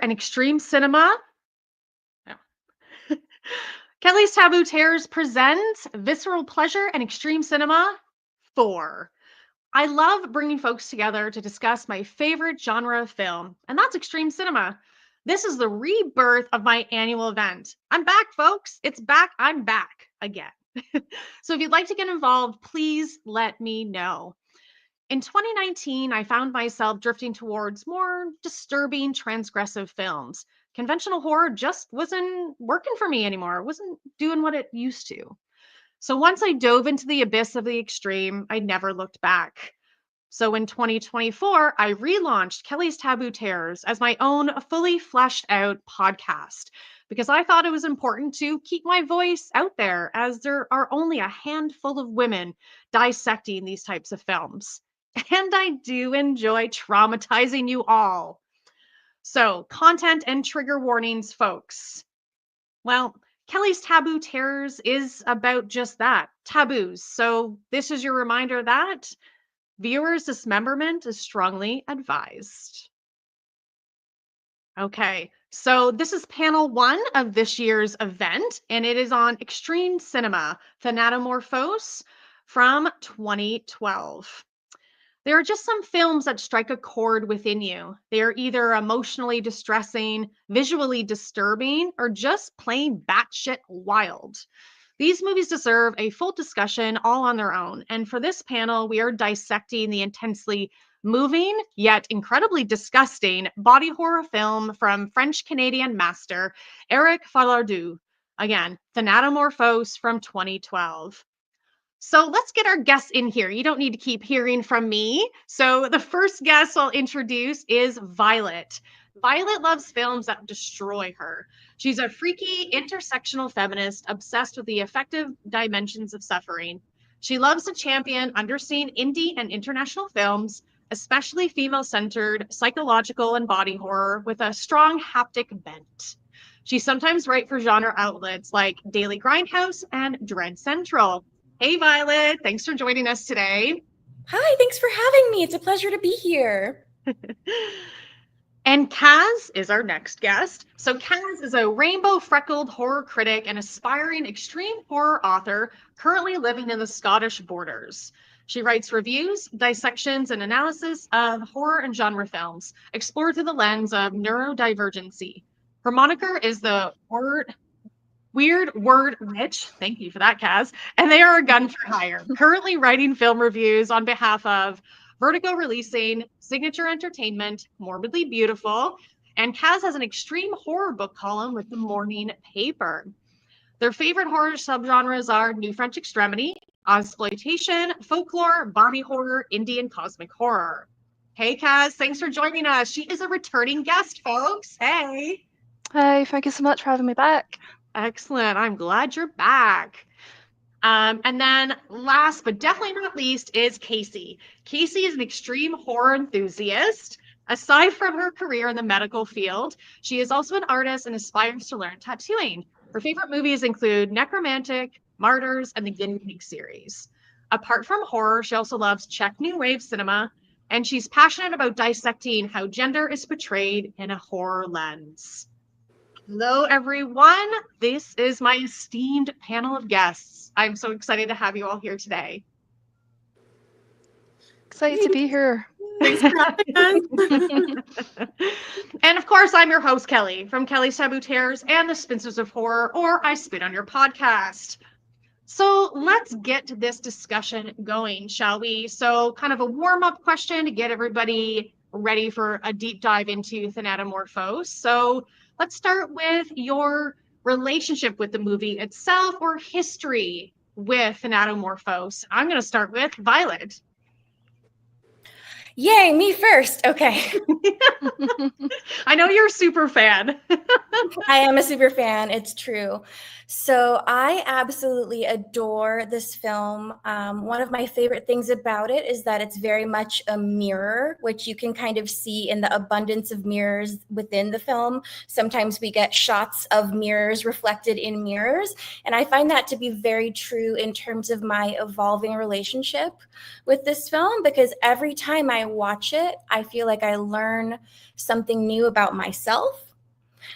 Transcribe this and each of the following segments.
and extreme cinema. Kelly's Taboo Tears presents Visceral Pleasure and Extreme Cinema 4. I love bringing folks together to discuss my favorite genre of film, and that's extreme cinema. This is the rebirth of my annual event. I'm back, folks. It's back. I'm back again. So if you'd like to get involved, please let me know. In 2019, I found myself drifting towards more disturbing, transgressive films. Conventional horror just wasn't working for me anymore. It wasn't doing what it used to. So once I dove into the abyss of the extreme, I never looked back. So in 2024, I relaunched Kelly's Taboo Terrors as my own fully fleshed out podcast because I thought it was important to keep my voice out there as there are only a handful of women dissecting these types of films. And I do enjoy traumatizing you all. So, content and trigger warnings, folks. Well, Kelly's Taboo Terrors is about just that, taboos. So, this is your reminder that viewers' dismemberment is strongly advised. Okay, so this is panel 1 of this year's event, and it is on extreme cinema, Thanatomorphose from 2012. There are just some films that strike a chord within you. They are either emotionally distressing, visually disturbing, or just plain batshit wild. These movies deserve a full discussion all on their own. And for this panel, we are dissecting the intensely moving, yet incredibly disgusting body horror film from French-Canadian master Eric Falardeau. Again, Thanatomorphose from 2012. So let's get our guests in here. You don't need to keep hearing from me. So the first guest I'll introduce is Violet. Violet loves films that destroy her. She's a freaky intersectional feminist obsessed with the effective dimensions of suffering. She loves to champion underseen indie and international films, especially female-centered, psychological, and body horror with a strong haptic bent. She sometimes writes for genre outlets like Daily Grindhouse and Dread Central. Hey, Violet. Thanks for joining us today. Hi, thanks for having me. It's a pleasure to be here. And Kaz is our next guest. So Kaz is a rainbow-freckled horror critic and aspiring extreme horror author currently living in the Scottish borders. She writes reviews, dissections, and analysis of horror and genre films, explored through the lens of neurodivergency. Her moniker is the Weird Word Witch. Thank you for that, Kaz. And they are a gun for hire, currently writing film reviews on behalf of Vertigo Releasing, Signature Entertainment, Morbidly Beautiful, and Kaz has an extreme horror book column with the Morning Paper. Their favorite horror subgenres are New French Extremity, exploitation, folklore, body horror, indie, and cosmic horror. Hey, Kaz, thanks for joining us. She is a returning guest, folks. Hey. Hi, thank you so much for having me back. Excellent. I'm glad you're back. And then last but definitely not least is Casey. Casey is an extreme horror enthusiast. Aside from her career in the medical field, she is also an artist and aspires to learn tattooing. Her favorite movies include Necromantic, Martyrs, and the Guinea Pig series. Apart from horror, she also loves Czech New Wave cinema, and she's passionate about dissecting how gender is portrayed in a horror lens. Hello, everyone. This is my esteemed panel of guests. I'm so excited to have you all here today. Excited to be here. Thanks for having us. And of course, I'm your host, Kelly, from Kelly's Taboo Tears and the Spinsters of Horror, or I Spit on Your podcast. So let's get this discussion going, shall we? So kind of a warm-up question to get everybody ready for a deep dive into Thanatomorphose. So let's start with your relationship with the movie itself or history with Thanatomorphose. I'm going to start with Violet. Yay, me first. Okay. I know you're a super fan. I am a super fan. It's true. So I absolutely adore this film. One of my favorite things about it is that it's very much a mirror, which you can kind of see in the abundance of mirrors within the film. Sometimes we get shots of mirrors reflected in mirrors. And I find that to be very true in terms of my evolving relationship with this film, because every time I watch it, I feel like I learn something new about myself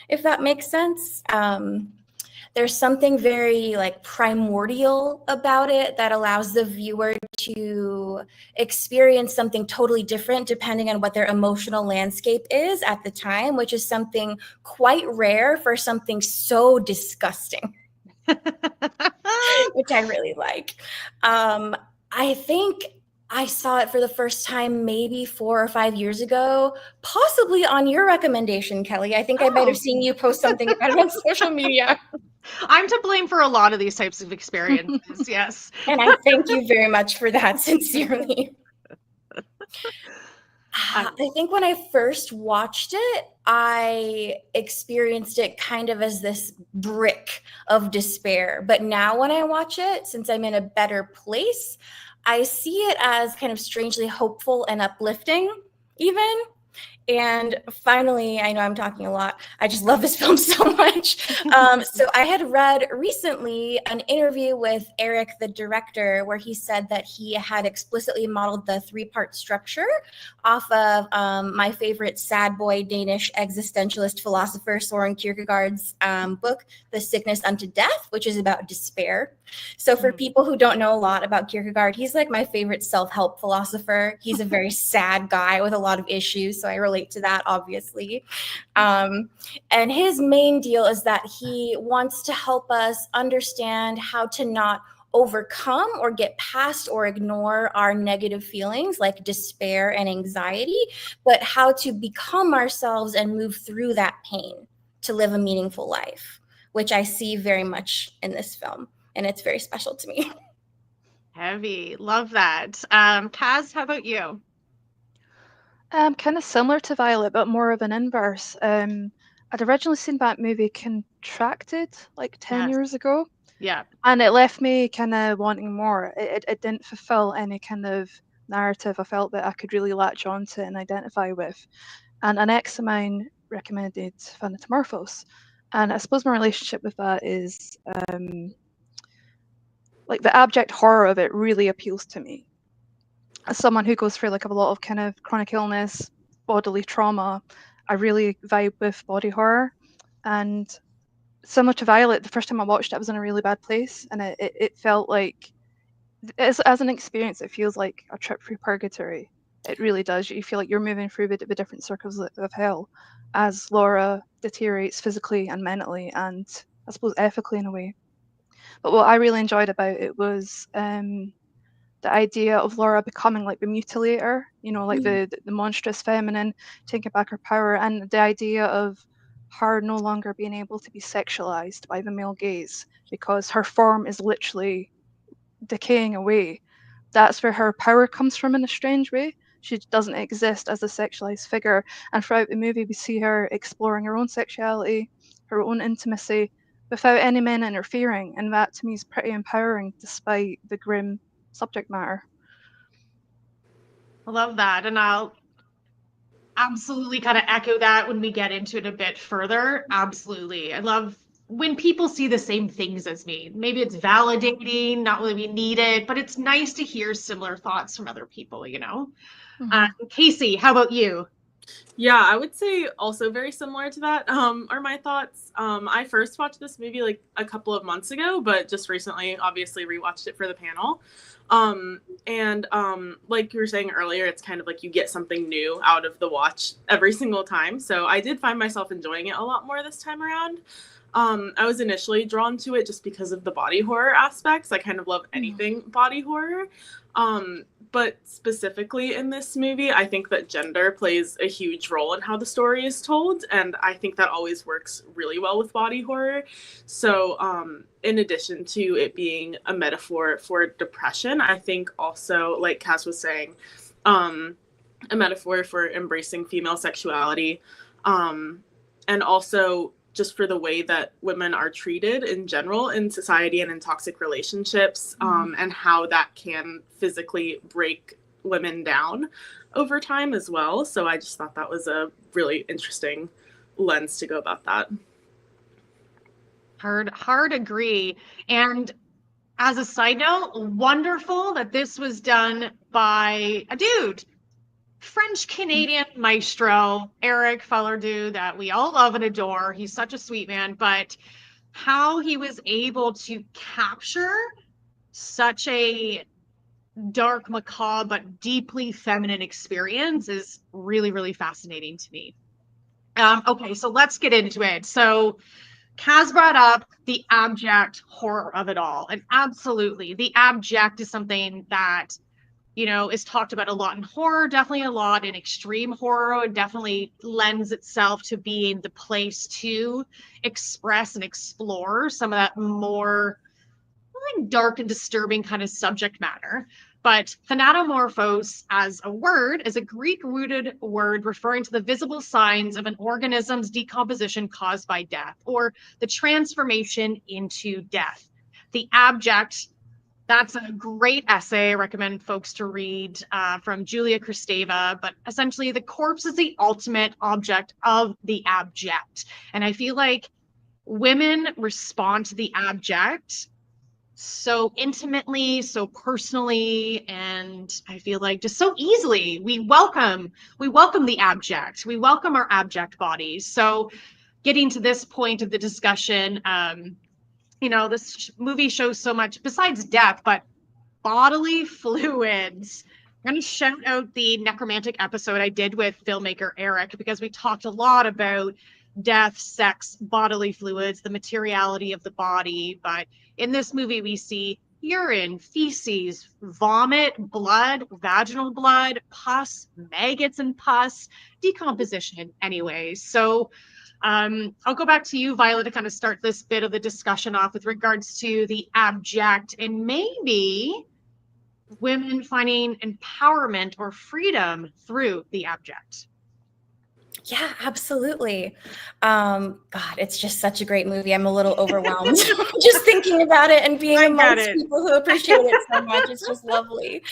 if that makes sense. There's something very like primordial about it that allows the viewer to experience something totally different depending on what their emotional landscape is at the time, which is something quite rare for something so disgusting, which I really like. I think I saw it for the first time maybe 4 or 5 years ago, possibly on your recommendation, Kelly. I think I might have seen you post something about it on social media. I'm to blame for a lot of these types of experiences, yes. And I thank you very much for that, sincerely. I think when I first watched it, I experienced it kind of as this brick of despair. But now when I watch it, since I'm in a better place, I see it as kind of strangely hopeful and uplifting, even. And finally, I know I'm talking a lot. I just love this film so much. So I had read recently an interview with Eric, the director, where he said that he had explicitly modeled the 3-part structure off of my favorite sad boy Danish existentialist philosopher Soren Kierkegaard's book, The Sickness Unto Death, which is about despair. So for people who don't know a lot about Kierkegaard, he's like my favorite self-help philosopher. He's a very sad guy with a lot of issues, so I relate to that, obviously. And his main deal is that he wants to help us understand how to not overcome or get past or ignore our negative feelings like despair and anxiety, but how to become ourselves and move through that pain to live a meaningful life, which I see very much in this film. And it's very special to me. Heavy. Love that. Kaz, how about you? Kind of similar to Violet, but more of an inverse. I'd originally seen that movie Contracted like 10 years ago. Yeah. And it left me kind of wanting more. It didn't fulfill any kind of narrative I felt that I could really latch onto and identify with. And an ex of mine recommended Thanatomorphose. And I suppose my relationship with that is like the abject horror of it really appeals to me. As someone who goes through like a lot of kind of chronic illness, bodily trauma, I really vibe with body horror. And similar to Violet, the first time I watched it, I was in a really bad place, and it felt like, as an experience, it feels like a trip through purgatory. It really does. You feel like you're moving through the different circles of hell as Laura deteriorates physically and mentally, and I suppose ethically in a way. But what I really enjoyed about it was the idea of Laura becoming like the mutilator, like the monstrous feminine, taking back her power, and the idea of her no longer being able to be sexualized by the male gaze because her form is literally decaying away. That's where her power comes from in a strange way. She doesn't exist as a sexualized figure, and throughout the movie we see her exploring her own sexuality, her own intimacy, without any men interfering, and that to me is pretty empowering despite the grim subject matter. I love that. And I'll absolutely kind of echo that when we get into it a bit further. Absolutely. I love when people see the same things as me. Maybe it's validating, not really we need it, but it's nice to hear similar thoughts from other people, Casey, how about you? Yeah, I would say also very similar to that are my thoughts. I first watched this movie like a couple of months ago, but just recently obviously rewatched it for the panel. Like you were saying earlier, it's kind of like you get something new out of the watch every single time. So I did find myself enjoying it a lot more this time around. I was initially drawn to it just because of the body horror aspects. I kind of love anything body horror. But specifically in this movie, I think that gender plays a huge role in how the story is told. And I think that always works really well with body horror. So in addition to it being a metaphor for depression, I think also, like Cass was saying, a metaphor for embracing female sexuality. And also just for the way that women are treated in general in society and in toxic relationships, and how that can physically break women down over time as well. So I just thought that was a really interesting lens to go about that. Hard agree. And as a side note, wonderful that this was done by a dude. French-Canadian maestro, Eric Falardeau, that we all love and adore. He's such a sweet man, but how he was able to capture such a dark, macabre, but deeply feminine experience is really, really fascinating to me. Okay, so let's get into it. So Kaz brought up the abject horror of it all. And absolutely, the abject is something that, is talked about a lot in horror, definitely a lot in extreme horror. It definitely lends itself to being the place to express and explore some of that more like dark and disturbing kind of subject matter. But thanatomorphose as a word is a Greek-rooted word referring to the visible signs of an organism's decomposition caused by death, or the transformation into death. The abject, that's a great essay I recommend folks to read from Julia Kristeva. But essentially, the corpse is the ultimate object of the abject. And I feel like women respond to the abject so intimately, so personally, and I feel like just so easily. We welcome the abject. We welcome our abject bodies. So getting to this point of the discussion, this movie shows so much besides death, but bodily fluids. I'm going to shout out the necromantic episode I did with filmmaker Eric, because we talked a lot about death, sex, bodily fluids, the materiality of the body. But in this movie, we see urine, feces, vomit, blood, vaginal blood, pus, maggots and pus, decomposition anyways. So I'll go back to you, Violet, to kind of start this bit of the discussion off with regards to the abject and maybe women finding empowerment or freedom through the abject. Yeah, absolutely. God, it's just such a great movie. I'm a little overwhelmed just thinking about it and being amongst people who appreciate it so much. It's just lovely.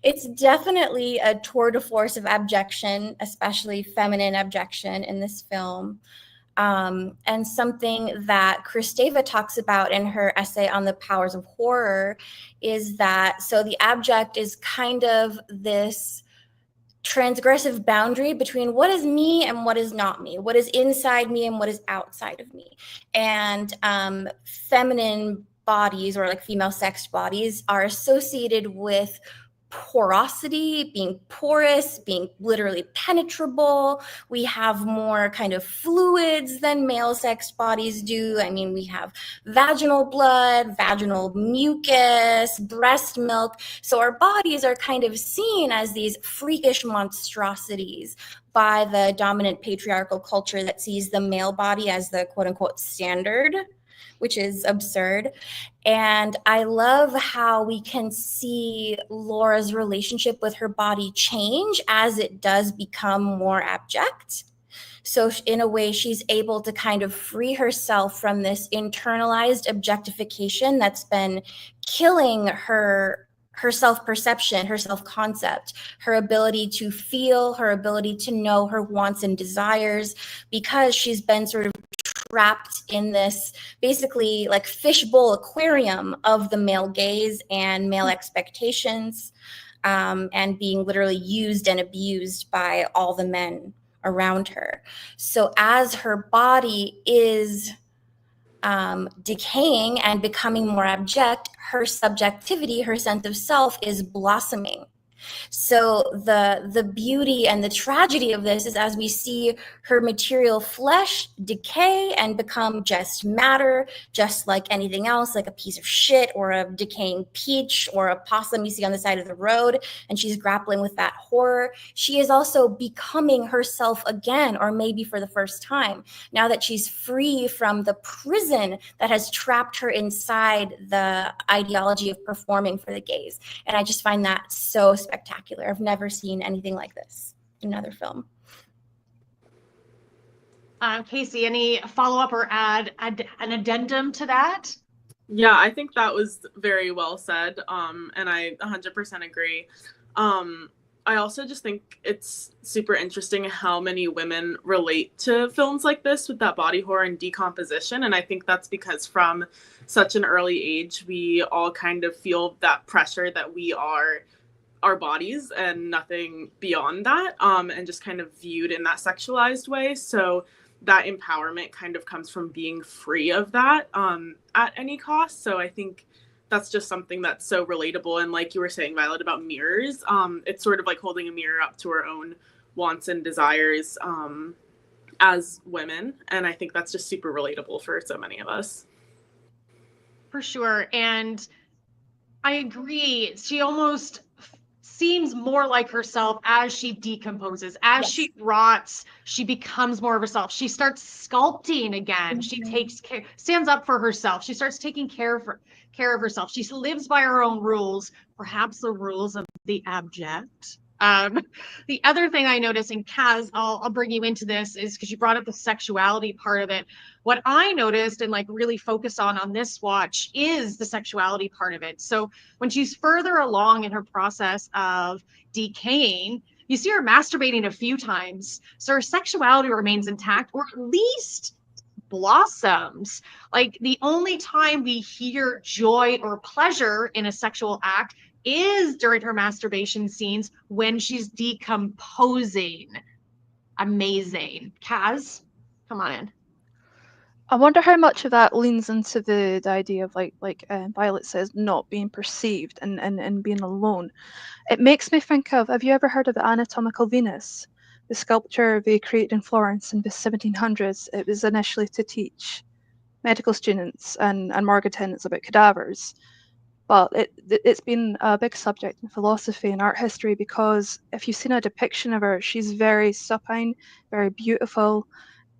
It's definitely a tour de force of abjection, especially feminine abjection in this film. And something that Kristeva talks about in her essay on the powers of horror is that, so the abject is kind of this transgressive boundary between what is me and what is not me, what is inside me and what is outside of me. And feminine bodies, or like female sexed bodies, are associated with porosity, being porous, being literally penetrable. We have more kind of fluids than male sex bodies do. I mean, we have vaginal blood, vaginal mucus, breast milk. So our bodies are kind of seen as these freakish monstrosities by the dominant patriarchal culture that sees the male body as the quote unquote standard, which is absurd. And I love how we can see Laura's relationship with her body change as it does become more abject. So in a way, she's able to kind of free herself from this internalized objectification that's been killing her self-perception, her self-concept, her ability to feel, her ability to know her wants and desires, because she's been sort of trapped in this basically like fishbowl aquarium of the male gaze and male expectations, and being literally used and abused by all the men around her. So as her body is decaying and becoming more abject, her subjectivity, her sense of self is blossoming. So the beauty and the tragedy of this is, as we see her material flesh decay and become just matter, just like anything else, like a piece of shit or a decaying peach or a possum you see on the side of the road, and she's grappling with that horror, she is also becoming herself again, or maybe for the first time, now that she's free from the prison that has trapped her inside the ideology of performing for the gaze. And I just find that so spectacular. I've never seen anything like this in another film. Casey, any follow-up or add an addendum to that? Yeah, I think that was very well said, and I 100% agree. I also just think it's super interesting how many women relate to films like this with that body horror and decomposition, and I think that's because from such an early age, we all kind of feel that pressure that we are our bodies and nothing beyond that, and just kind of viewed in that sexualized way. So that empowerment kind of comes from being free of that, at any cost. So I think that's just something that's so relatable. And like you were saying, Violet, about mirrors, it's sort of like holding a mirror up to our own wants and desires, as women. And I think that's just super relatable for so many of us. For sure. And I agree. She almost seems more like herself as she decomposes, as Yes. she rots. She becomes more of herself. She starts sculpting again. She takes care, stands up for herself. She starts taking care of herself. She lives by her own rules, perhaps the rules of the abject. The other thing I noticed, and Kaz, I'll bring you into this, is because you brought up the sexuality part of it. What I noticed and like really focused on this watch is the sexuality part of it. So when she's further along in her process of decaying, you see her masturbating a few times. So her sexuality remains intact, or at least blossoms. Like the only time we hear joy or pleasure in a sexual act is during her masturbation scenes when she's decomposing. Amazing. Kaz, come on in. I wonder how much of that leans into the idea of like Violet says, not being perceived and being alone. It makes me think of, have you ever heard of the Anatomical Venus? The sculpture they created in Florence in the 1700s. It was initially to teach medical students and morgue attendants about cadavers. But it's been a big subject in philosophy and art history, because if you've seen a depiction of her, she's very supine, very beautiful.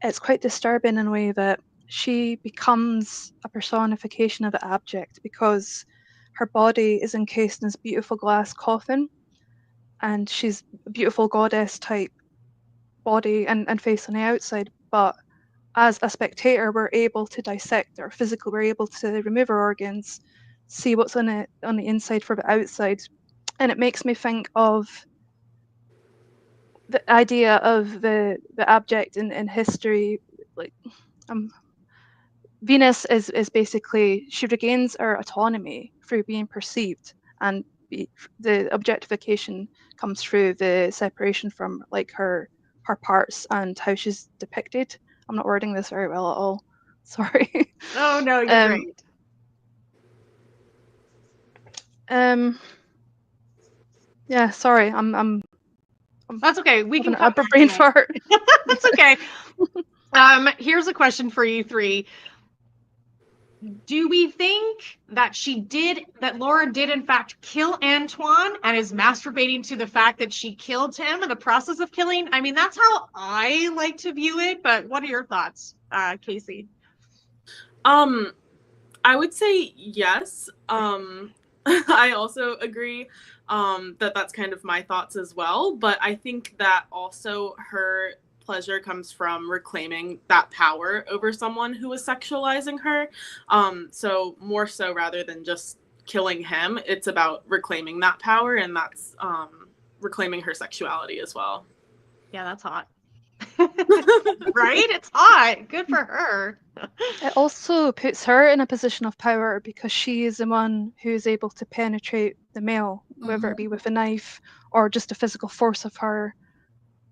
It's quite disturbing in a way that she becomes a personification of the abject, because her body is encased in this beautiful glass coffin, and she's a beautiful goddess type body and face on the outside. But as a spectator, we're able to dissect her physically, we're able to remove her organs, see what's on the inside for the outside. And it makes me think of the idea of the abject in history. Like, Venus is basically, she regains her autonomy through being perceived, and the objectification comes through the separation from like her parts and how she's depicted. I'm not wording this very well at all. Sorry. Oh no, you're great. Yeah, sorry. I'm That's okay. We can having cut a brain fart. That's okay. Here's a question for you three. Do we think that Laura did in fact kill Antoine and is masturbating to the fact that she killed him in the process of killing? I mean, that's how I like to view it, but what are your thoughts, Casey? I would say yes. I also agree that that's kind of my thoughts as well. But I think that also her pleasure comes from reclaiming that power over someone who is sexualizing her. So more so rather than just killing him, it's about reclaiming that power, and that's reclaiming her sexuality as well. Yeah, that's hot. Right? It's hot. Good for her. It also puts her in a position of power, because she is the one who is able to penetrate the male, whether it be with a knife or just the physical force of her.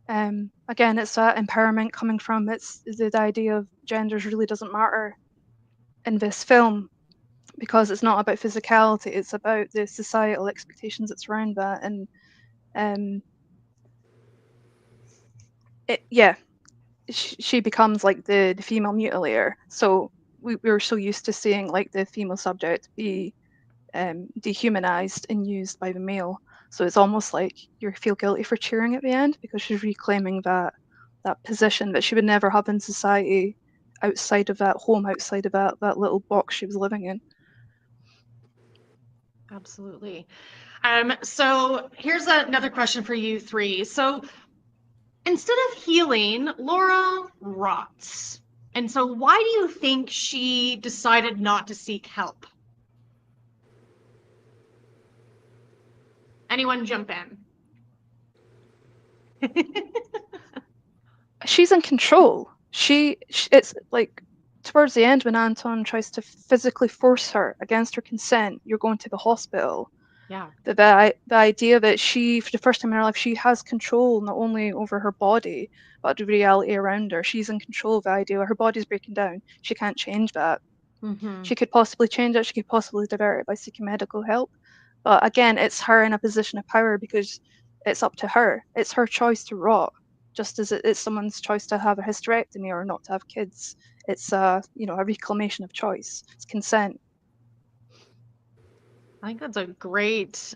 Again, it's that empowerment coming from, it's the idea of genders really doesn't matter in this film, because it's not about physicality, it's about the societal expectations that's around that. And she becomes like the female mutilator. So we were so used to seeing like the female subject be dehumanized and used by the male. So it's almost like you feel guilty for cheering at the end, because she's reclaiming that position that she would never have in society, outside of that home, outside of that little box she was living in. Absolutely. So here's another question for you three. So instead of healing, Laura rots. And so why do you think she decided not to seek help? Anyone jump in? She's in control. It's like towards the end when Anton tries to physically force her against her consent, you're going to the hospital. Yeah. The idea that she, for the first time in her life, she has control not only over her body, but the reality around her. She's in control of the idea. Her body's breaking down. She can't change that. Mm-hmm. She could possibly change it. She could possibly divert it by seeking medical help. But again, it's her in a position of power because it's up to her. It's her choice to rot, just as it's someone's choice to have a hysterectomy or not to have kids. It's a reclamation of choice. It's consent. I think that's a great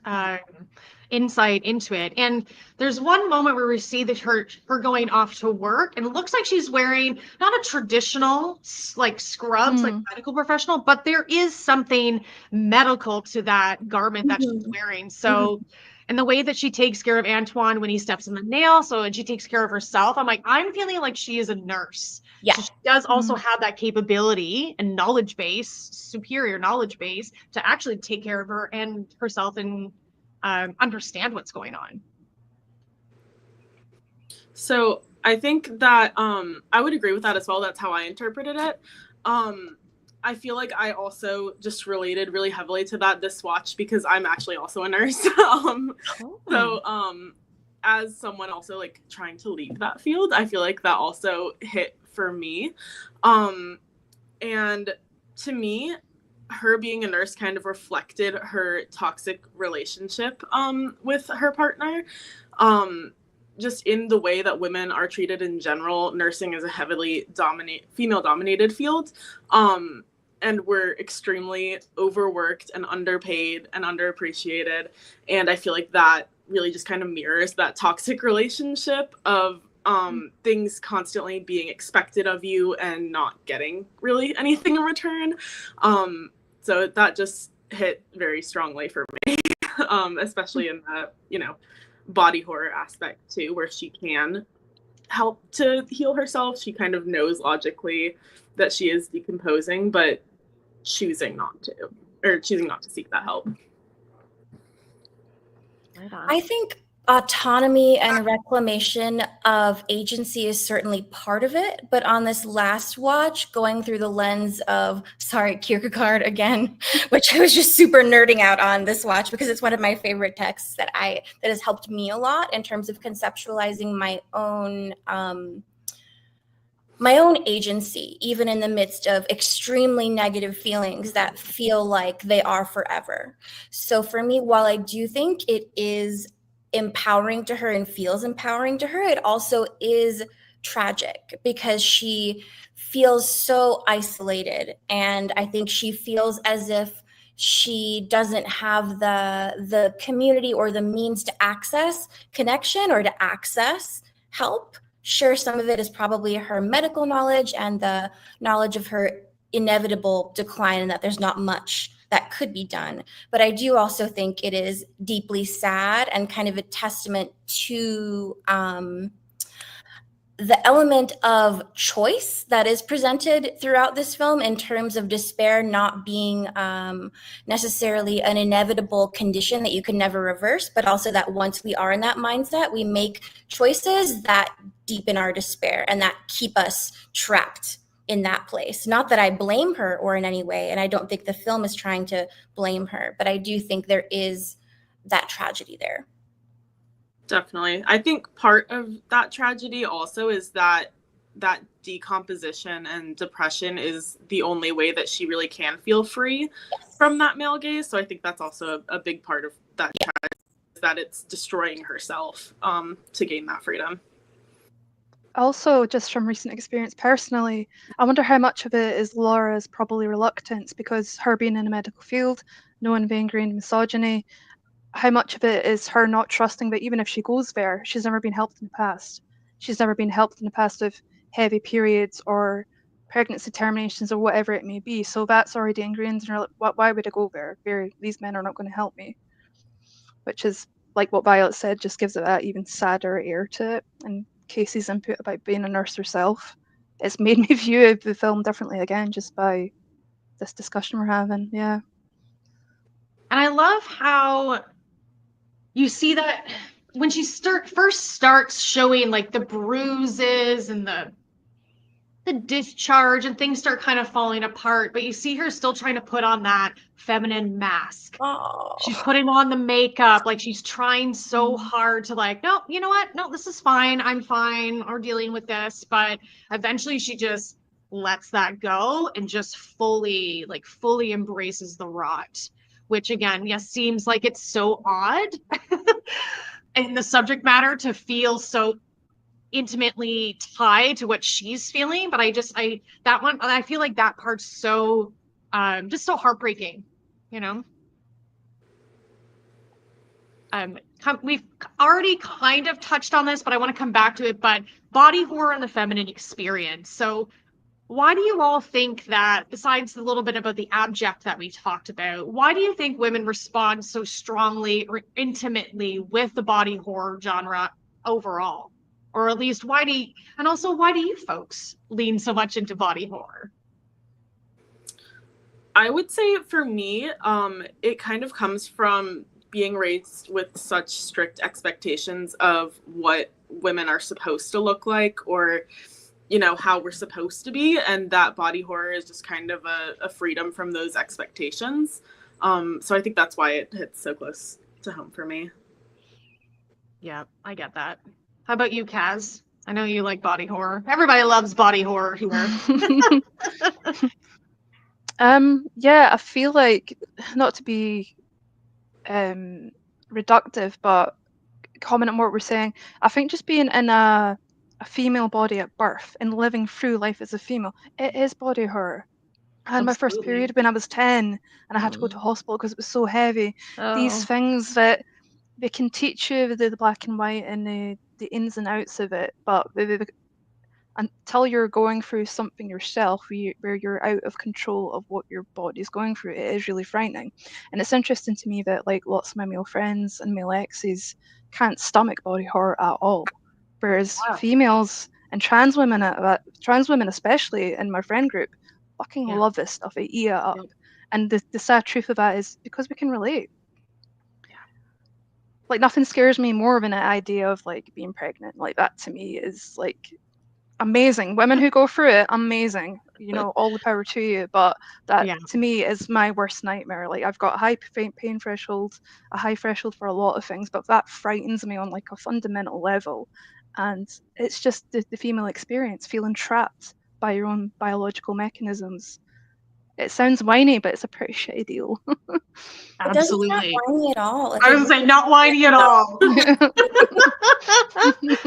insight into it. And there's one moment where we see that her going off to work, and it looks like she's wearing not a traditional like scrubs, like medical professional, but there is something medical to that garment that she's wearing. So, and the way that she takes care of Antoine when he steps in the nail, and she takes care of herself, I'm like, I'm feeling like she is a nurse. Yeah. So she does also have that capability and knowledge base, superior knowledge base, to actually take care of her and herself and understand what's going on. So I think that I would agree with that as well. That's how I interpreted it. I feel like I also just related really heavily to that this watch because I'm actually also a nurse. So as someone also like trying to leave that field, I feel like that also hit for me. And to me, her being a nurse kind of reflected her toxic relationship with her partner. Just in the way that women are treated in general, nursing is a heavily female-dominated field. And we're extremely overworked and underpaid and underappreciated. And I feel like that really just kind of mirrors that toxic relationship of things constantly being expected of you and not getting really anything in return. So that just hit very strongly for me, especially in the, body horror aspect too, where she can help to heal herself. She kind of knows logically that she is decomposing, but choosing not to seek that help. Right on. I think autonomy and reclamation of agency is certainly part of it, but on this last watch, going through the lens of, Kierkegaard again, which I was just super nerding out on this watch because it's one of my favorite texts that has helped me a lot in terms of conceptualizing my own agency, even in the midst of extremely negative feelings that feel like they are forever. So for me, while I do think it is empowering to her and feels empowering to her, it also is tragic because she feels so isolated. And I think she feels as if she doesn't have the community or the means to access connection or to access help. Sure, some of it is probably her medical knowledge and the knowledge of her inevitable decline and that there's not much that could be done. But I do also think it is deeply sad and kind of a testament to the element of choice that is presented throughout this film in terms of despair not being necessarily an inevitable condition that you can never reverse, but also that once we are in that mindset, we make choices that deepen our despair and that keep us trapped in that place. Not that I blame her or in any way, and I don't think the film is trying to blame her, but I do think there is that tragedy there. Definitely. I think part of that tragedy also is that decomposition and depression is the only way that she really can feel free from that male gaze. So I think that's also a big part of that tragedy, is that it's destroying herself to gain that freedom. Also, just from recent experience personally, I wonder how much of it is Laura's probably reluctance because her being in a medical field, knowing the ingrained misogyny, how much of it is her not trusting that even if she goes there, she's never been helped in the past. She's never been helped in the past with heavy periods or pregnancy terminations or whatever it may be. So that's already ingrained in her. Why would I go there? These men are not going to help me. Which is, like what Violet said, just gives it that even sadder air to it. And Casey's input about being a nurse herself, it's made me view the film differently again just by this discussion we're having. Yeah. And I love how you see that when she first starts showing like the bruises and the discharge and things start kind of falling apart, but you see her still trying to put on that feminine mask. Oh. She's putting on the makeup, like she's trying so hard to like, no, you know what? No, this is fine. I'm fine. We're dealing with this. But eventually she just lets that go and just fully embraces the rot, which again, yes, seems like it's so odd in the subject matter to feel so intimately tied to what she's feeling. But I feel like that part's so just so heartbreaking, you know? We've already kind of touched on this, but I want to come back to it. But body horror and the feminine experience. So why do you all think that, besides the little bit about the abject that we talked about, why do you think women respond so strongly or intimately with the body horror genre overall? Or at least why do you folks lean so much into body horror? I would say for me, it kind of comes from being raised with such strict expectations of what women are supposed to look like, or how we're supposed to be, and that body horror is just kind of a freedom from those expectations. So I think that's why it hits so close to home for me. Yeah, I get that. How about you, Kaz? I know you like body horror. Everybody loves body horror here. Yeah, I feel like, not to be reductive, but comment on what we're saying, I think just being in a female body at birth and living through life as a female, it is body horror. I had my first Absolutely. period when I was 10 and I had to go to hospital because it was so heavy. These Oh, things that they can teach you, the black and white and the ins and outs of it, but until you're going through something yourself where you're out of control of what your body's going through, it is really frightening. And it's interesting to me that like lots of my male friends and male exes can't stomach body horror at all, whereas wow. females and trans women especially in my friend group fucking Yeah. love this stuff. They eat it up. Yeah. And the sad truth of that is because we can relate. Like nothing scares me more than an idea of like being pregnant. Like that to me is like amazing. Women who go through it, amazing. All the power to you. But that to me is my worst nightmare. Like I've got a high pain threshold, a high threshold for a lot of things, but that frightens me on like a fundamental level. And it's just the female experience, feeling trapped by your own biological mechanisms. It sounds whiny, but it's a pretty shitty deal. It doesn't sound Absolutely. whiny at all. I was saying not whiny at all.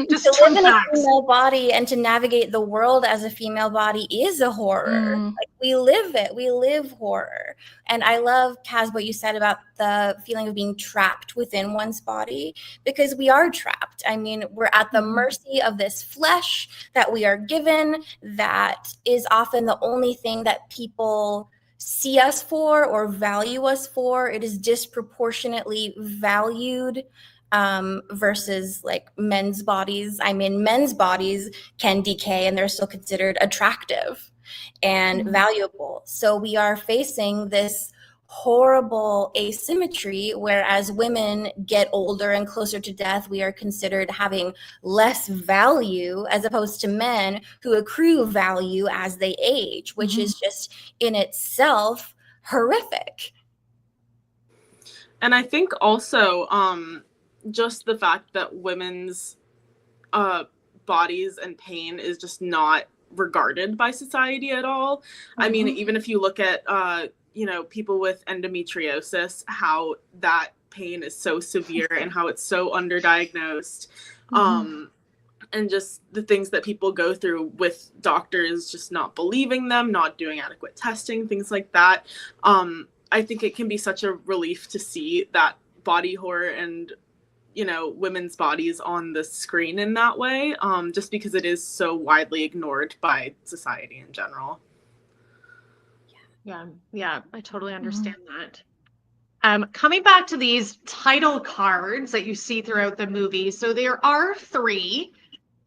Just to live in a facts. female body and to navigate the world as a female body is a horror. Like we live it. We live horror. And I love, Kaz, what you said about the feeling of being trapped within one's body, because we are trapped. I mean, we're at the mercy of this flesh that we are given that is often the only thing that people see us for or value us for. It is disproportionately valued versus like men's bodies. I mean, men's bodies can decay and they're still considered attractive and valuable. So we are facing this horrible asymmetry, whereas women get older and closer to death, we are considered having less value, as opposed to men who accrue value as they age, which is just in itself horrific. And I think also just the fact that women's bodies and pain is just not regarded by society at all. I mean, even if you look at people with endometriosis, how that pain is so severe and how it's so underdiagnosed, and just the things that people go through with doctors just not believing them, not doing adequate testing, things like that. I think it can be such a relief to see that body horror and women's bodies on the screen in that way, just because it is so widely ignored by society in general. Yeah, I totally understand that. Coming back to these title cards that you see throughout the movie, so there are 3.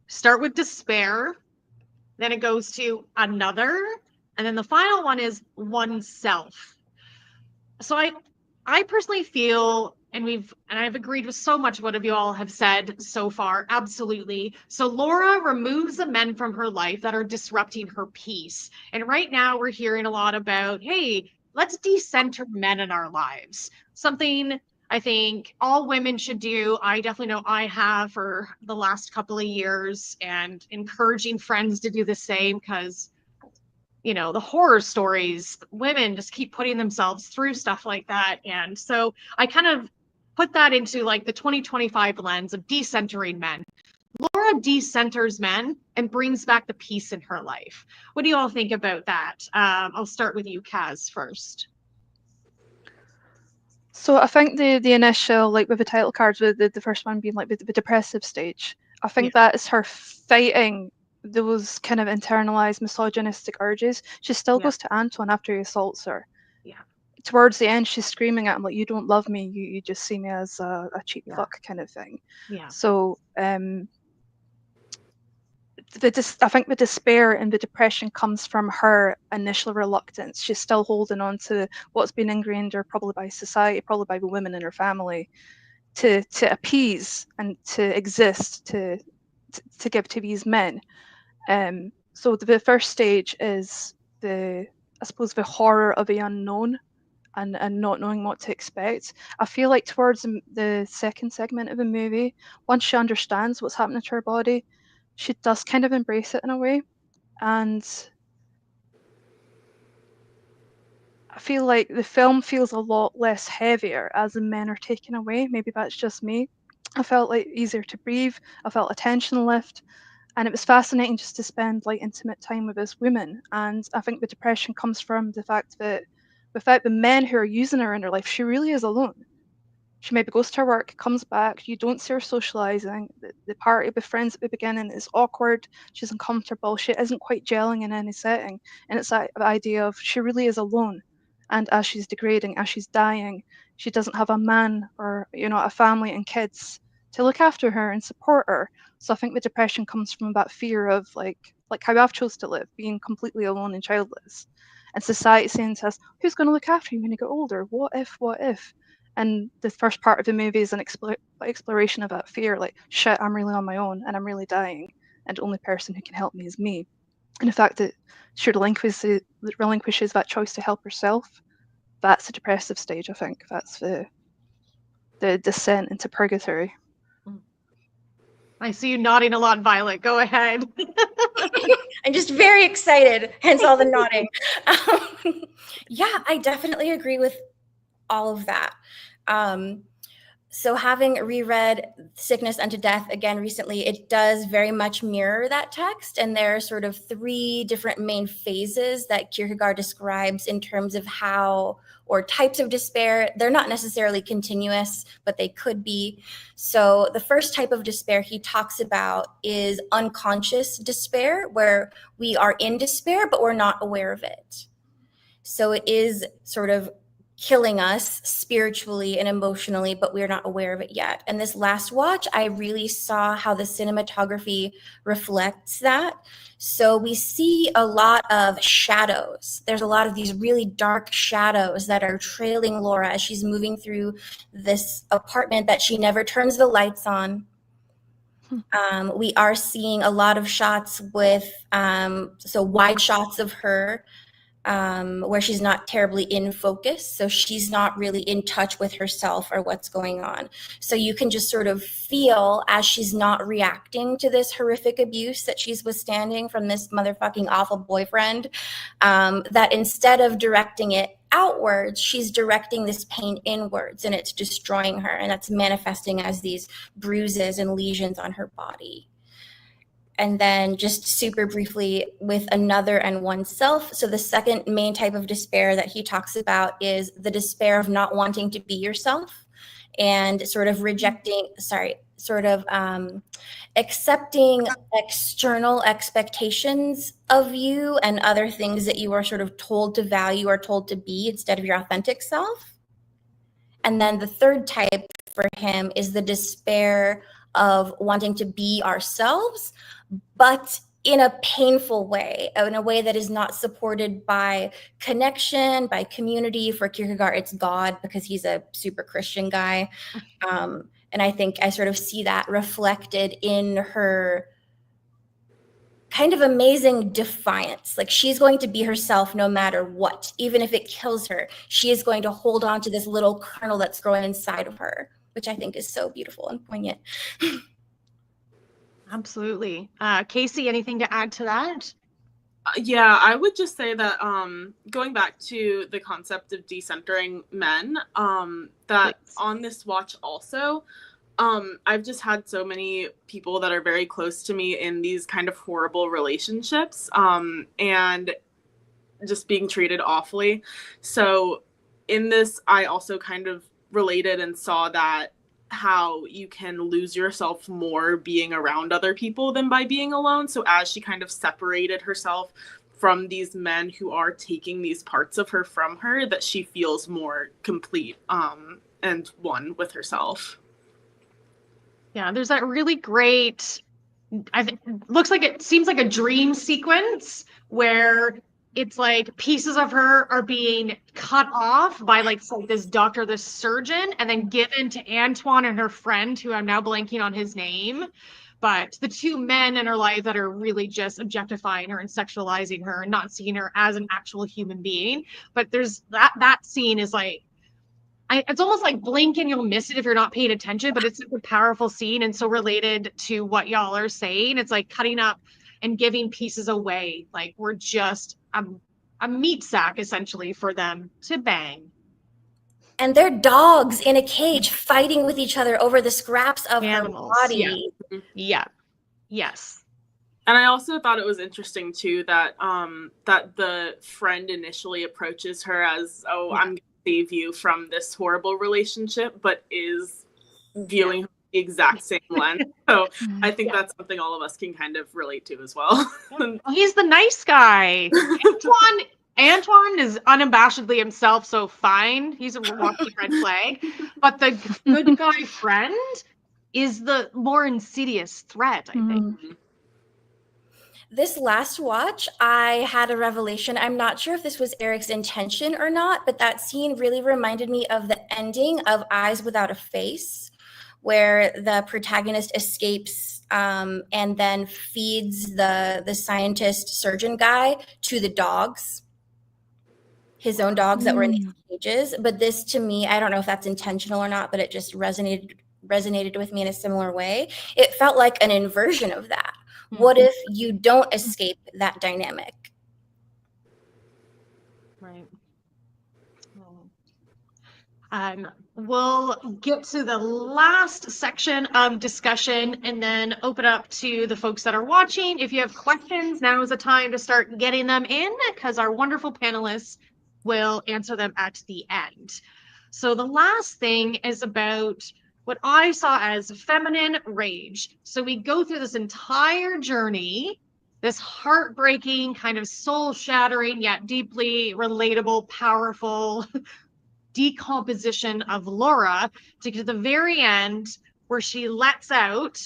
Start with despair, then it goes to another, and then the final one is oneself. So I personally feel and I've agreed with so much of what you all have said so far. Absolutely. So Laura removes the men from her life that are disrupting her peace. And right now we're hearing a lot about, hey, let's decenter men in our lives. Something I think all women should do. I definitely know I have for the last couple of years, and encouraging friends to do the same, because the horror stories, women just keep putting themselves through stuff like that. And so I kind of put that into like the 2025 lens of decentering men. Laura decenters men and brings back the peace in her life. What do you all think about that? I'll start with you, Kaz, first. So I think the initial, like with the title cards, with the first one being like the depressive stage, I think that is her fighting those kind of internalized misogynistic urges. She still goes to Anton after he assaults her. Yeah. Towards the end, she's screaming at him like, "You don't love me. You just see me as a cheap fuck," kind of thing. Yeah. So I think the despair and the depression comes from her initial reluctance. She's still holding on to what's been ingrained her, probably by society, probably by the women in her family, to appease and to exist, to give to these men. So the first stage is I suppose the horror of the unknown and not knowing what to expect. I feel like towards the second segment of the movie, once she understands what's happening to her body, she does kind of embrace it in a way. And I feel like the film feels a lot less heavier as the men are taken away. Maybe that's just me. I felt like easier to breathe. I felt attention lift. And it was fascinating just to spend like intimate time with this woman. And I think the depression comes from the fact that without the men who are using her in her life, she really is alone. She maybe goes to her work, comes back, you don't see her socializing. The party with friends at the beginning is awkward, she's uncomfortable, she isn't quite gelling in any setting. And it's that idea of she really is alone. And as she's degrading, as she's dying, she doesn't have a man or, a family and kids to look after her and support her. So I think the depression comes from that fear of like how I've chose to live, being completely alone and childless. And society saying to us, who's going to look after you when you get older? What if, what if? And the first part of the movie is an exploration of that fear, like, shit, I'm really on my own and I'm really dying, and the only person who can help me is me. And the fact that she relinquishes that choice to help herself, that's the depressive stage, I think. That's the descent into purgatory. I see you nodding a lot, Violet. Go ahead. I'm just very excited, hence all the nodding. Yeah, I definitely agree with all of that. So having reread Sickness Unto Death again recently, it does very much mirror that text. And there are sort of three different main phases that Kierkegaard describes in terms of how, or types of despair. They're not necessarily continuous, but they could be. So the first type of despair he talks about is unconscious despair, where we are in despair, but we're not aware of it. So it is sort of killing us spiritually and emotionally, but we're not aware of it yet. And this last watch, I really saw how the cinematography reflects that. So we see a lot of shadows. There's a lot of these really dark shadows that are trailing Laura as she's moving through this apartment that she never turns the lights on. We are seeing a lot of shots with, so wide shots of her, where she's not terribly in focus. So she's not really in touch with herself or what's going on. So you can just sort of feel as she's not reacting to this horrific abuse that she's withstanding from this motherfucking awful boyfriend, that instead of directing it outwards, she's directing this pain inwards, and it's destroying her. And that's manifesting as these bruises and lesions on her body. And then just super briefly with another and oneself. So the second main type of despair that he talks about is the despair of not wanting to be yourself and sort of accepting external expectations of you and other things that you are sort of told to value or told to be instead of your authentic self. And then the third type for him is the despair of wanting to be ourselves, but in a painful way, in a way that is not supported by connection, by community. For Kierkegaard, it's God, because he's a super Christian guy. And I think I sort of see that reflected in her kind of amazing defiance. Like, she's going to be herself no matter what, even if it kills her. She is going to hold on to this little kernel that's growing inside of her, which I think is so beautiful and poignant. Absolutely. Casey, anything to add to that? Yeah, I would just say that going back to the concept of decentering men, that Please. on this watch also, I've just had so many people that are very close to me in these kind of horrible relationships, and just being treated awfully. So in this, I also kind of related and saw that how you can lose yourself more being around other people than by being alone. So as she kind of separated herself from these men who are taking these parts of her from her, that she feels more complete and one with herself. Yeah, there's that really great, I think, it seems like a dream sequence where it's like pieces of her are being cut off by like this doctor, this surgeon, and then given to Antoine and her friend, who I'm now blanking on his name. But the two men in her life that are really just objectifying her and sexualizing her and not seeing her as an actual human being. But there's that scene is like, it's almost like blink and you'll miss it if you're not paying attention, but it's a powerful scene and so related to what y'all are saying. It's like cutting up and giving pieces away. Like, we're just a meat sack essentially for them to bang. And they're dogs in a cage fighting with each other over the scraps of Animals, her body. Yeah. Yes. And I also thought it was interesting too that that the friend initially approaches her as, oh, I'm gonna save you from this horrible relationship, but is viewing her the exact same lens. So I think that's something all of us can kind of relate to as well. He's the nice guy. Antoine is unabashedly himself, so fine. He's a walking red flag. But the good guy friend is the more insidious threat, I think. This last watch, I had a revelation. I'm not sure if this was Eric's intention or not, but that scene really reminded me of the ending of Eyes Without a Face, where the protagonist escapes and then feeds the scientist surgeon guy to the dogs, his own dogs that were in these cages. But this, to me, I don't know if that's intentional or not, but it just resonated with me in a similar way. It felt like an inversion of that. What if you don't escape that dynamic? Right. We'll get to the last section of discussion and then open up to the folks that are watching. If you have questions, now is the time to start getting them in, because our wonderful panelists will answer them at the end. So the last thing is about what I saw as feminine rage. So we go through this entire journey, this heartbreaking, kind of soul-shattering, yet deeply relatable, powerful decomposition of Laura to get to the very end where she lets out.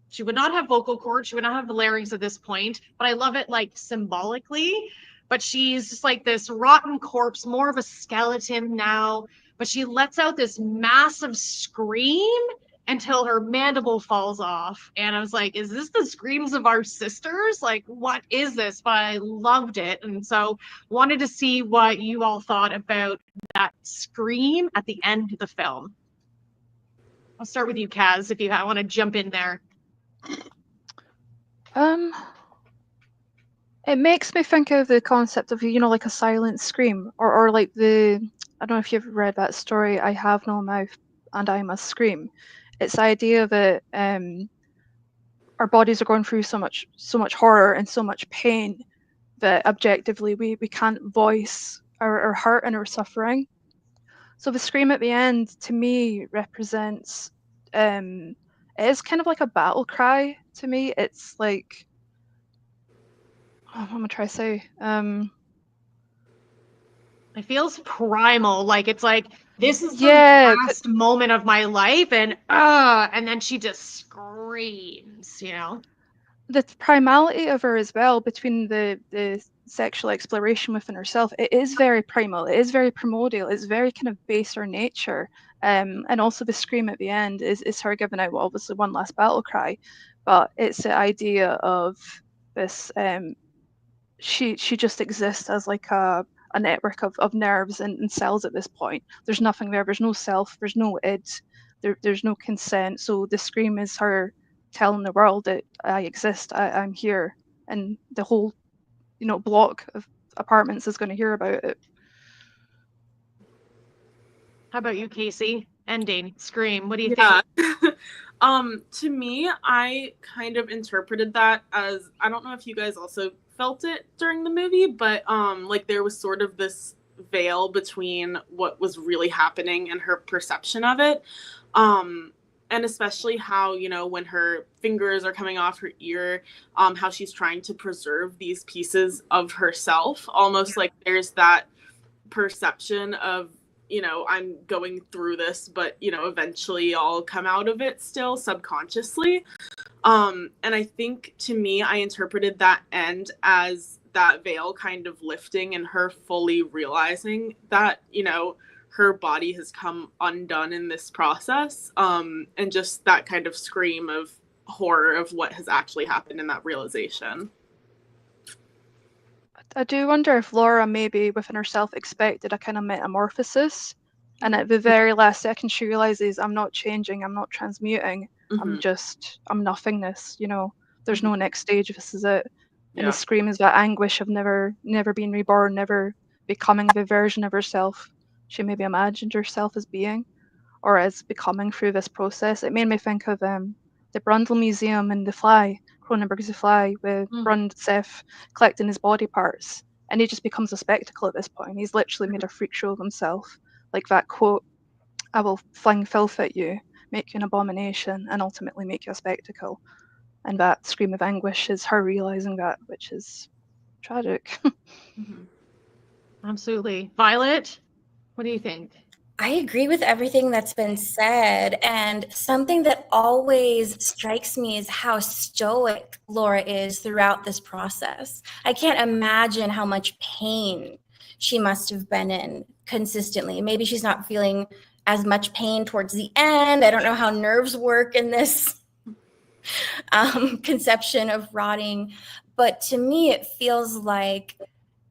She would not have vocal cords, she would not have the larynx at this point, but I love it like symbolically. But she's just like this rotten corpse, more of a skeleton now. But she lets out this massive scream until her mandible falls off. And I was like, is this the screams of our sisters? Like, what is this? But I loved it. And so wanted to see what you all thought about that scream at the end of the film. I'll start with you, Kaz, if you want to jump in there. It makes me think of the concept of, like a silent scream, or like I don't know if you've read that story, I Have No Mouth and I Must Scream. It's the idea that our bodies are going through so much horror and so much pain that objectively we can't voice our hurt and our suffering. So the scream at the end, to me, represents, it is kind of like a battle cry to me. It's like, what am I trying to say? It feels primal, like it's like, this is the last moment of my life, and then she just screams, the primality of her as well, between the sexual exploration within herself, it is very primal, it is very primordial, it's very kind of baser nature. And also the scream at the end is her giving out, well, obviously one last battle cry, but it's the idea of this, she just exists as like a network of nerves and cells at this point. There's nothing there, there's no self, there's no id, there's no consent. So the scream is her telling the world that I exist, I'm here, and the whole, block of apartments is going to hear about it. How about you, Casey? Ending, Scream. What do you think? To me, I kind of interpreted that as, I don't know if you guys also felt it during the movie, but like there was sort of this veil between what was really happening and her perception of it. And especially how, when her fingers are coming off her ear, how she's trying to preserve these pieces of herself, almost like there's that perception of, I'm going through this, but, eventually I'll come out of it still subconsciously. And I think, to me, I interpreted that end as that veil kind of lifting and her fully realizing that, her body has come undone in this process. And just that kind of scream of horror of what has actually happened in that realization. I do wonder if Laura maybe within herself expected a kind of metamorphosis, and at the very last second she realizes, I'm not changing, I'm not transmuting, I'm nothingness, there's no next stage, this is it. And the scream is that anguish of never being reborn, never becoming the version of herself she maybe imagined herself as being, or as becoming through this process. It made me think of the Brundle Museum in The Fly, Cronenberg's The Fly, with Brund-Seth collecting his body parts, and he just becomes a spectacle at this point. He's literally made a freak show of himself. Like that quote, I will fling filth at you, make you an abomination, and ultimately make you a spectacle. And that scream of anguish is her realizing that, which is tragic. Absolutely. Violet, what do you think? I agree with everything that's been said. And something that always strikes me is how stoic Laura is throughout this process. I can't imagine how much pain she must have been in consistently. Maybe she's not feeling as much pain towards the end. I don't know how nerves work in this conception of rotting. But to me, it feels like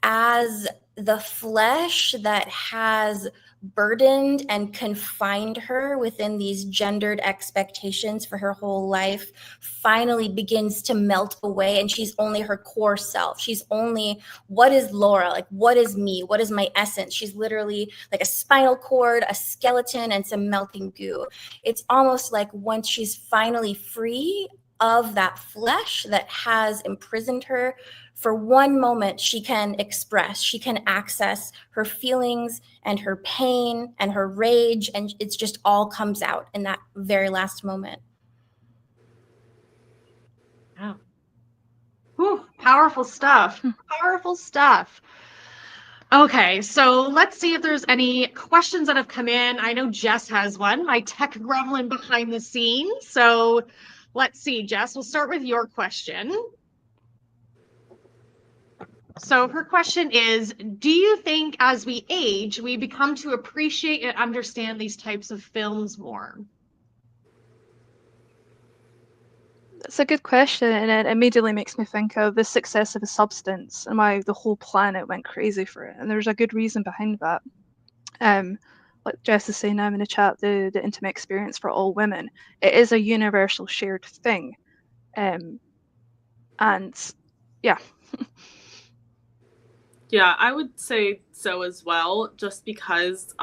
as the flesh that has burdened and confined her within these gendered expectations for her whole life finally begins to melt away, and she's only her core self. She's only, what is Laura? Like, what is me? What is my essence? She's literally like a spinal cord, a skeleton, and some melting goo. It's almost like once she's finally free of that flesh that has imprisoned her, for one moment, she can express, she can access her feelings and her pain and her rage, and it's just all comes out in that very last moment. Wow. Whew, powerful stuff. Powerful stuff. Okay, so let's see if there's any questions that have come in. I know Jess has one, my tech gremlin behind the scenes. So let's see, Jess, we'll start with your question. So her question is, do you think as we age, we become to appreciate and understand these types of films more? That's a good question, and it immediately makes me think of the success of a substance and why the whole planet went crazy for it. And there's a good reason behind that. Like Jess is saying now in the chat, the intimate experience for all women, it is a universal shared thing. And yeah. Yeah, I would say so as well, just because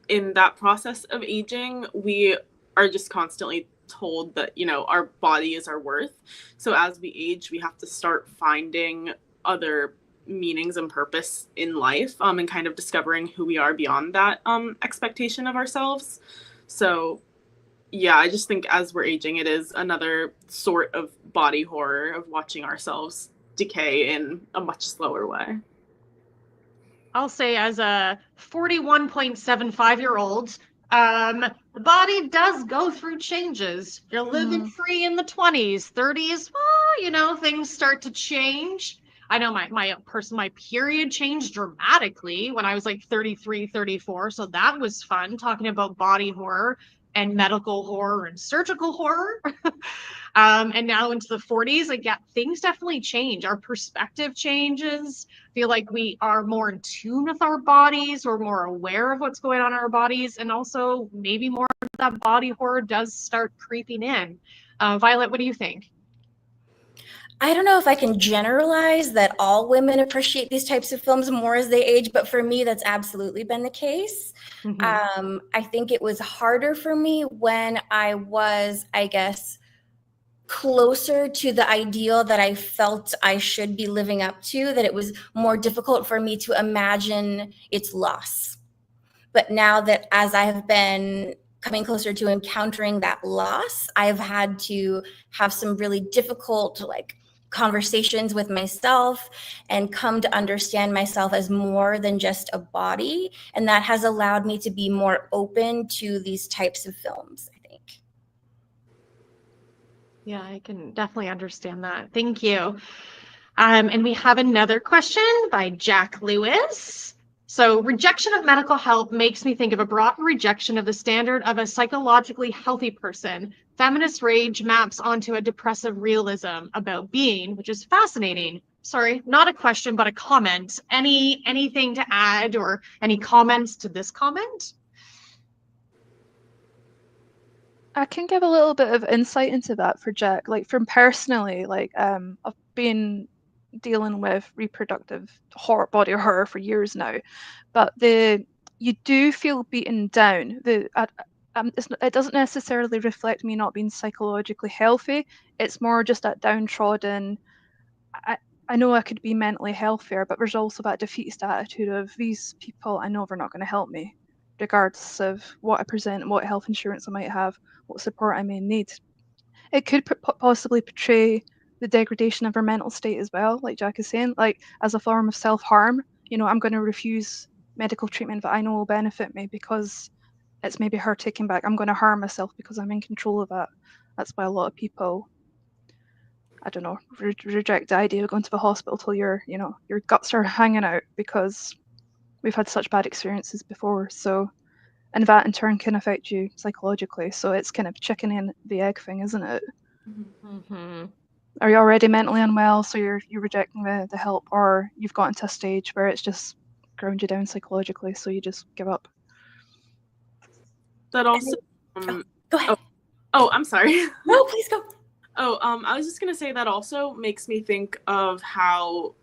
in that process of aging, we are just constantly told that, our body is our worth. So as we age, we have to start finding other meanings and purpose in life, and kind of discovering who we are beyond that expectation of ourselves. So yeah, I just think as we're aging, it is another sort of body horror of watching ourselves decay in a much slower way. I'll say as a 41.75-year-old, the body does go through changes. You're living free in the 20s, 30s, well, you know, things start to change. I know my period changed dramatically when I was like 33, 34. So that was fun, talking about body horror and medical horror and surgical horror. And now into the 40s, like, yeah, things definitely change. Our perspective changes. Feel like we are more in tune with our bodies. We're more aware of what's going on in our bodies. And also maybe more of that body horror does start creeping in. Violet, what do you think? I don't know if I can generalize that all women appreciate these types of films more as they age, but for me, that's absolutely been the case. I think it was harder for me when I was, I guess, closer to the ideal that I felt I should be living up to, that it was more difficult for me to imagine its loss. But now that as I have been coming closer to encountering that loss, I've had to have some really difficult, like, conversations with myself and come to understand myself as more than just a body. And that has allowed me to be more open to these types of films, I think. Yeah, I can definitely understand that. Thank you. And we have another question by Jack Lewis. So, rejection of medical help makes me think of a broad rejection of the standard of a psychologically healthy person. Feminist rage maps onto a depressive realism about being, which is fascinating. Sorry, not a question, but a comment. Anything to add, or any comments to this comment? I can give a little bit of insight into that for Jack. Like, from personally, like, I've been dealing with reproductive body horror for years now, but you do feel beaten down. It doesn't necessarily reflect me not being psychologically healthy. It's more just that downtrodden. I know I could be mentally healthier, but there's also that defeatist attitude of, these people, I know they're not going to help me, regardless of what I present and what health insurance I might have, what support I may need. It could possibly portray the degradation of our mental state as well, like Jack is saying, like, as a form of self-harm. You know, I'm going to refuse medical treatment that I know will benefit me because it's maybe her taking back. I'm going to harm myself because I'm in control of that. That's why a lot of people, I don't know, reject the idea of going to the hospital till your guts are hanging out, because we've had such bad experiences before. So, and that in turn can affect you psychologically. So it's kind of chicken and the egg thing, isn't it? Mm-hmm. Are you already mentally unwell, so you're rejecting the help, or you've gotten to a stage where it's just ground you down psychologically, so you just give up? That also. Go ahead. Oh, I'm sorry. No, please go. I was just gonna say that also makes me think of how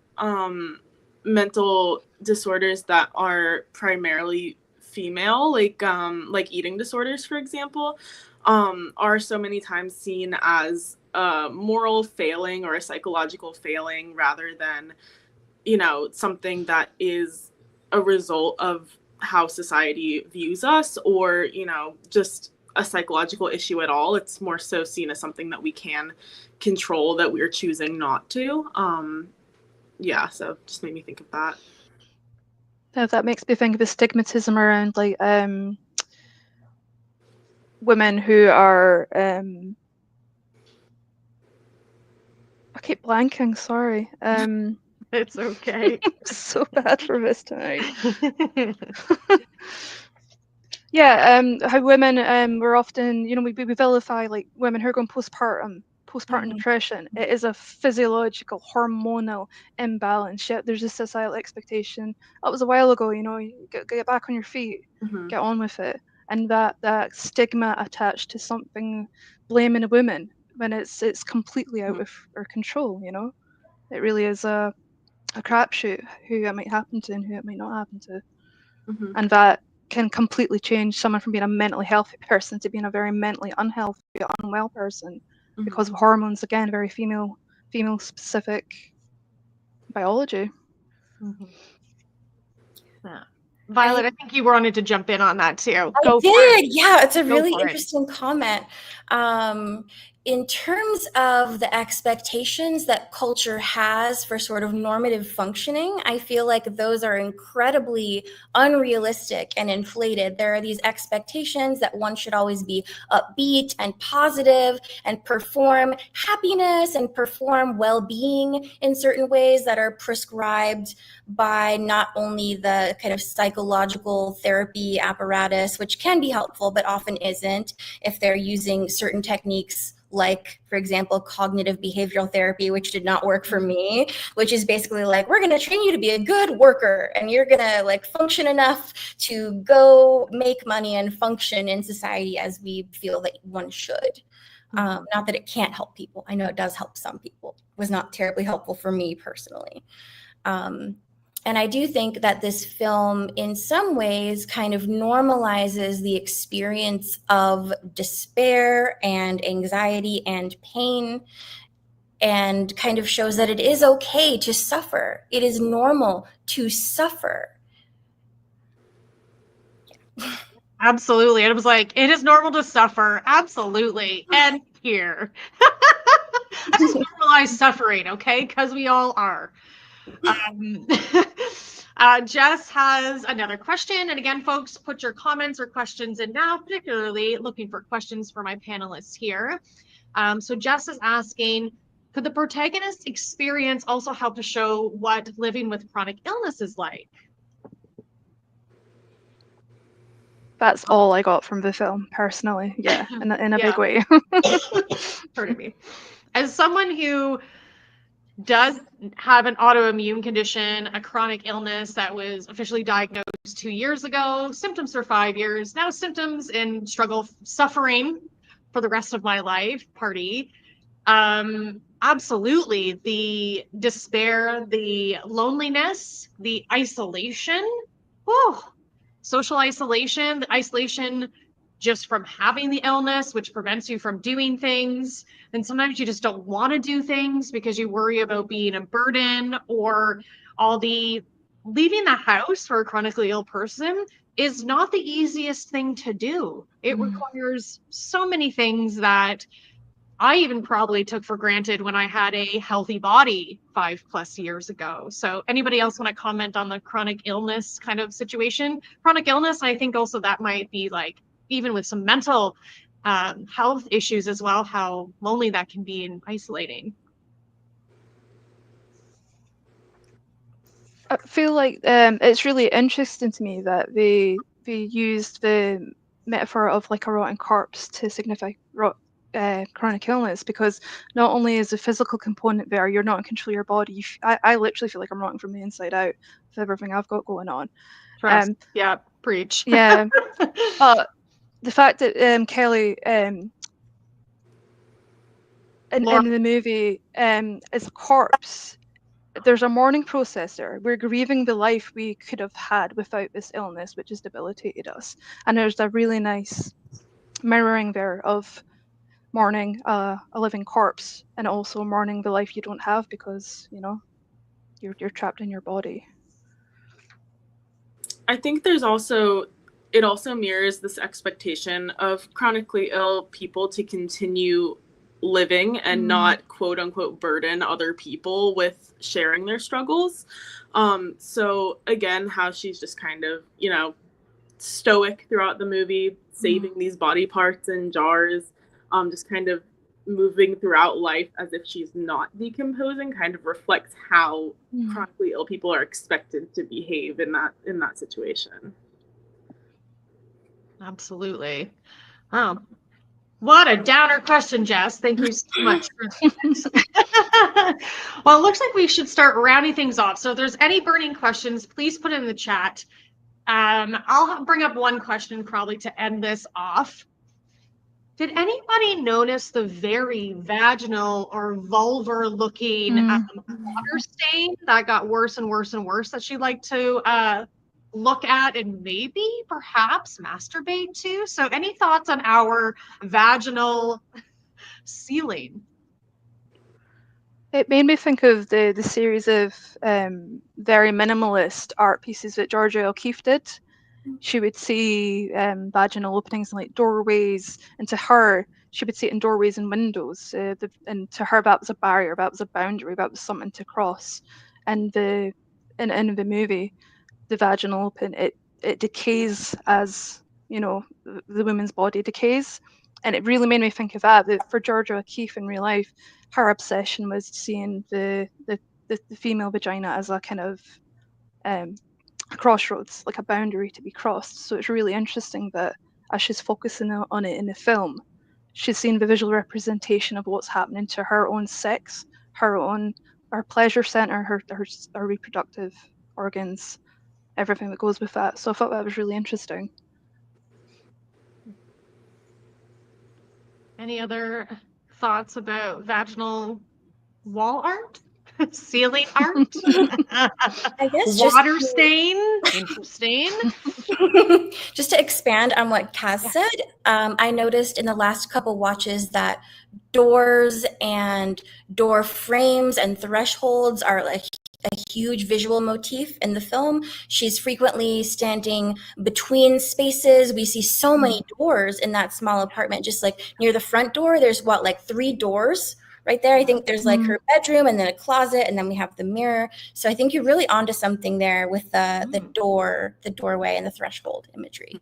mental disorders that are primarily female, like eating disorders, for example, are so many times seen as a moral failing or a psychological failing, rather than, you know, something that is a result of how society views us, or, you know, just a psychological issue at all. It's more so seen as something that we can control, that we're choosing not to. Yeah, so just made me think of that. Yeah, that makes me think of the stigmatism around, like, women who are I keep blanking, sorry. It's okay. So bad for this tonight. Yeah, how women we're often, you know, we vilify, like, women who are going postpartum depression. It is a physiological, hormonal imbalance. Yet there's a societal expectation. That was a while ago, you know, you get back on your feet, get on with it. And that stigma attached to something, blaming a woman when it's completely out of our control, you know. It really is a crapshoot who it might happen to and who it might not happen to. And that can completely change someone from being a mentally healthy person to being a very mentally unhealthy, unwell person, because of hormones. Again, very female specific biology. Yeah. Violet, I think you wanted to jump in on that too. I did. Yeah, it's a really interesting comment. in terms of the expectations that culture has for sort of normative functioning, I feel like those are incredibly unrealistic and inflated. There are these expectations that one should always be upbeat and positive and perform happiness and perform well-being in certain ways that are prescribed by not only the kind of psychological therapy apparatus, which can be helpful, but often isn't if they're using certain techniques like, for example, cognitive behavioral therapy, which did not work for me, which is basically like, we're going to train you to be a good worker and you're going to like function enough to go make money and function in society as we feel that one should. Not that it can't help people. I know it does help some people. It was not terribly helpful for me personally. And I do think that this film, in some ways, kind of normalizes the experience of despair and anxiety and pain, and kind of shows that it is okay to suffer. It is normal to suffer. Absolutely. And it was like, it is normal to suffer. Absolutely. And here. I just normalize suffering, okay? Because we all are. Jess has another question. And again, folks, put your comments or questions in now, particularly looking for questions for my panelists here. So Jess is asking, could the protagonist's experience also help to show what living with chronic illness is like? That's all I got from the film, personally. Yeah, in a big way. Pardon me. As someone who does have an autoimmune condition, a chronic illness that was officially diagnosed 2 years ago, symptoms for 5 years, now symptoms and struggle, suffering for the rest of my life, party. Absolutely, the despair, the loneliness, the isolation, social isolation, the isolation just from having the illness, which prevents you from doing things. And sometimes you just don't want to do things because you worry about being a burden, or all the leaving the house for a chronically ill person is not the easiest thing to do. It requires so many things that I even probably took for granted when I had a healthy body 5+ years ago. So anybody else want to comment on the chronic illness kind of situation? Chronic illness, I think also that might be like, even with some mental health issues as well, how lonely that can be and isolating. I feel like it's really interesting to me that they used the metaphor of like a rotten corpse to signify chronic illness, because not only is the physical component there, you're not in control of your body. I literally feel like I'm rotting from the inside out with everything I've got going on. Yeah, preach. Yeah, but the fact that Kelly in the movie is a corpse. There's a mourning process there. We're grieving the life we could have had without this illness, which has debilitated us. And there's a really nice mirroring there of mourning a living corpse, and also mourning the life you don't have because, you know, you're trapped in your body. I think there's also, it also mirrors this expectation of chronically ill people to continue living and not quote unquote burden other people with sharing their struggles. So again, how she's just kind of, you know, stoic throughout the movie, saving these body parts in jars, just kind of moving throughout life as if she's not decomposing, kind of reflects how chronically ill people are expected to behave in that situation. Absolutely. Oh, what a downer question, Jess. Thank you so much for that. Well, it looks like we should start rounding things off. So if there's any burning questions, please put it in the chat. I'll bring up one question probably to end this off. Did anybody notice the very vaginal or vulvar looking water stain that got worse and worse and worse that she liked to look at and maybe perhaps masturbate to? So any thoughts on our vaginal ceiling? It made me think of the series of very minimalist art pieces that Georgia O'Keeffe did. She would see vaginal openings and like doorways, and to her, she would see it in doorways and windows. And to her, that was a barrier, that was a boundary, that was something to cross. And in the movie, the vaginal open, it decays as, you know, the woman's body decays. And it really made me think of that for Georgia O'Keeffe in real life, her obsession was seeing the female vagina as a kind of a crossroads, like a boundary to be crossed. So it's really interesting that as she's focusing on it in the film, she's seeing the visual representation of what's happening to her own sex, her pleasure center, her reproductive organs, everything that goes with that. So I thought that was really interesting. Any other thoughts about vaginal wall art? Ceiling art? I guess water stain? Interesting. Just to expand on what Kaz said, I noticed in the last couple watches that doors and door frames and thresholds are like a huge visual motif in the film. She's frequently standing between spaces. We see so many doors in that small apartment. Just like near the front door, there's like 3 doors right there. I think there's like her bedroom and then a closet, and then we have the mirror. So I think you're really onto something there with the doorway and the threshold imagery.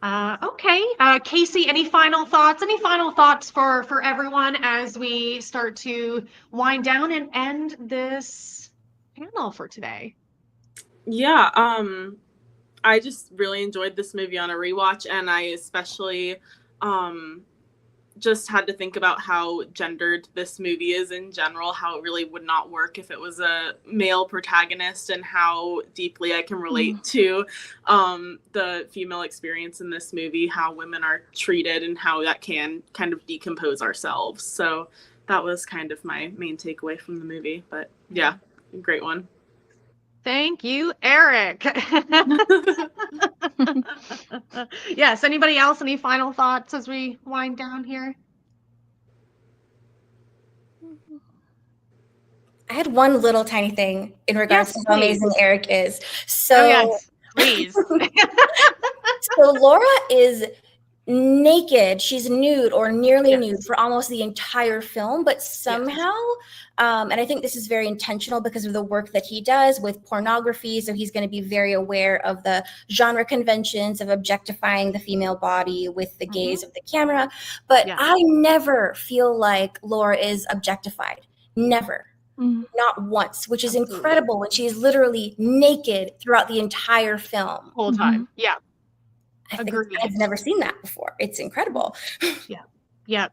Okay, Casey, any final thoughts? Any final thoughts for everyone as we start to wind down and end this panel for today? Yeah, I just really enjoyed this movie on a rewatch, and I especially just had to think about how gendered this movie is in general, how it really would not work if it was a male protagonist, and how deeply I can relate to the female experience in this movie, how women are treated and how that can kind of decompose ourselves. So that was kind of my main takeaway from the movie. But yeah, great one. Thank you, Eric. Yes, anybody else? Any final thoughts as we wind down here? I had one little tiny thing in regards to how amazing Eric is. So, yes, please. So Laura is naked. She's nude or nearly nude for almost the entire film, but somehow, and I think this is very intentional because of the work that he does with pornography. So he's going to be very aware of the genre conventions of objectifying the female body with the gaze of the camera. But I never feel like Laura is objectified. Never. Not once, which is incredible when she's literally naked throughout the entire film. Whole time. Yeah. I've never seen that before. It's incredible. Yeah.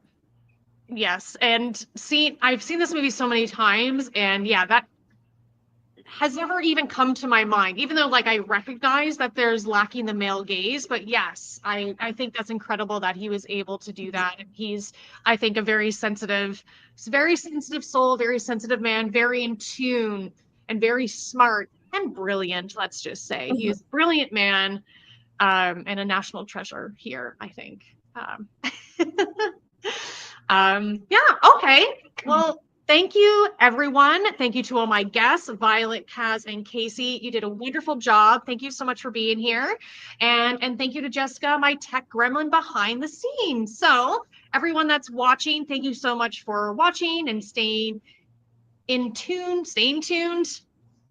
Yes. And I've seen this movie so many times, and that has never even come to my mind, even though like I recognize that there's lacking the male gaze. But yes, I think that's incredible that he was able to do that. And he's, I think, a very sensitive soul, very sensitive man, very in tune and very smart and brilliant. Let's just say he is a brilliant man. And a national treasure here, I think. Okay. Well, thank you, everyone. Thank you to all my guests, Violet, Kaz, and Casey. You did a wonderful job. Thank you so much for being here. And thank you to Jessica, my tech gremlin behind the scenes. So everyone that's watching, thank you so much for watching and staying tuned.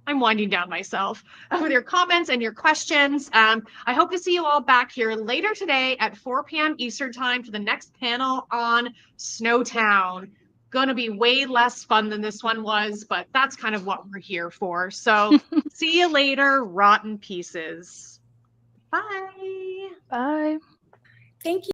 I'm winding down myself with your comments and your questions. I hope to see you all back here later today at 4 p.m. Eastern time for the next panel on Snowtown. Going to be way less fun than this one was, but that's kind of what we're here for. So see you later, rotten pieces. Bye. Bye. Thank you.